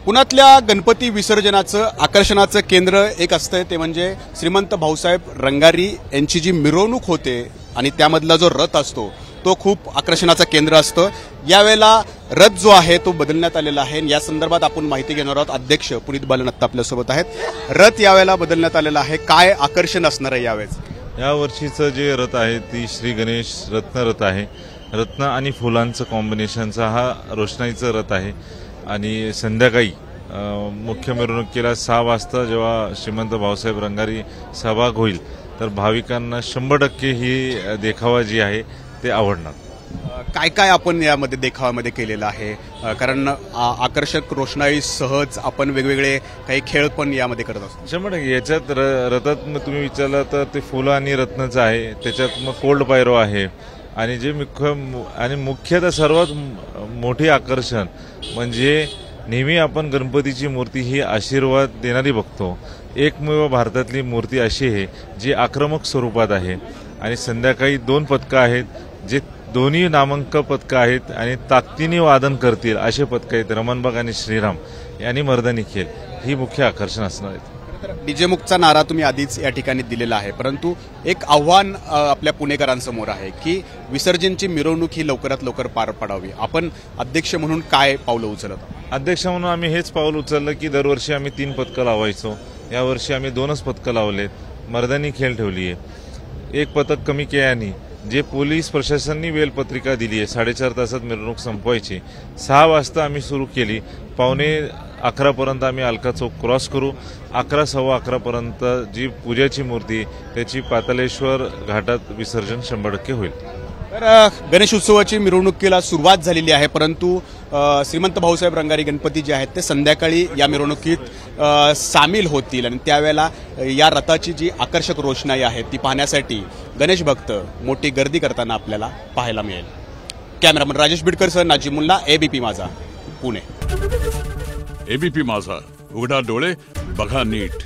पुण्यातल्या गणपती विसर्जनाचं आकर्षणाचं केंद्र एक असतं ते म्हणजे श्रीमंत भाऊसाहेब रंगारी यांची जी मिरवणूक होते आणि त्यामधला जो रथ असतो तो खूप आकर्षणाचं केंद्र असतं। यावेळेला रथ जो आहे तो बदलण्यात आलेला आहे। या संदर्भात आपण माहिती घेणार आहोत। अध्यक्ष पुनीत बालन आत्ता आपल्यासोबत आहेत। रथ यावेळेला बदलण्यात आलेला आहे, काय आकर्षण असणार आहे यावेळेस? या वर्षीचं जे रथ आहे ती श्री गणेश रत्न रथ आहे। रत्न आणि फुलांचं कॉम्बिनेशनचा हा रोषणाईचा रथ आहे आणि संध्याकाळी मुख्य मिरवणुकीला 6 वाजता जेव्हा श्रीमंत भाऊसाहेब रंगारी सहभाग होईल तर भाविकांना 100% ही देखावा जी आहे ते आवडणार। काय काय आपण यामध्ये देखाव्यामध्ये केलेलं आहे? कारण आकर्षक रोषणाई सहज आपण वेगवेगळे काही खेळ पण यामध्ये करत असतो। 100% याच्यात रथात तुम्ही विचारलं तर ते फुलं आणि रत्नाचं आहे, त्याच्यात मग कोल्ड पायरो आहे आणि जे मुख्यतः सर्वात मोठी आकर्षण म्हणजे नेहमी आपण गणपतीची मूर्ती ही आशीर्वाद देणारी बघतो। एकमेव भारतातली मूर्ती अशी आहे जी आक्रमक स्वरूपात आहे आणि संध्याकाळी 2 पथकं आहेत जे दोन्ही नामांक पथकं आहेत आणि ताकदीने वादन करतील असे पथकं आहेत। रमणबाग आणि श्रीराम यांनी मर्दानी खेळ ही मुख्य आकर्षण असणार आहेत। डीजे मुक्तचा नारा तुम्ही आधीच या ठिकाणी दिलेला आहे, परंतु एक आव्हान आपल्या पुणेकरांसमोर आहे की विसर्जनची मिरवणूक ही लवकरात लवकर पार पडावी। आपण अध्यक्ष म्हणून काय पावलं उचलत? अध्यक्ष म्हणून आम्ही हेच पाऊल उचललं की दरवर्षी आम्ही 3 पथकं लावायचो, यावर्षी आम्ही 2च पथकं लावलेत। मर्दानी खेळ ठेवली आहे। 1 पथक कमी केल्याने जे पोलीस प्रशासनाने वेलपत्रिका दिली आहे 4.5 तासात मिरवणूक संपवायची, 6 वाजता आम्ही सुरू केली। 11:15 पर्यंत आम्ही अलका चौक क्रॉस करू। 11:15 पर्यंत जी पूजाची मूर्ती त्याची पातालेश्वर घाटात विसर्जन 100% होईल। तर गणेश उत्सवाची मिरवणुकीला सुरुवात झालेली आहे, परंतु श्रीमंत भाऊसाहेब रंगारी गणपती जे आहेत ते संध्याकाळी या मिरवणुकीत सामील होतील आणि त्यावेळेला या रथाची जी आकर्षक रोषणाई आहे ती पाहण्यासाठी गणेश भक्त मोठी गर्दी करताना आपल्याला पाहायला मिळेल। Cameraman Rajesh Bidkar sir, Najimulla, ABP Majha, Pune. ABP माझा, उघडा डोळे बघा नीट।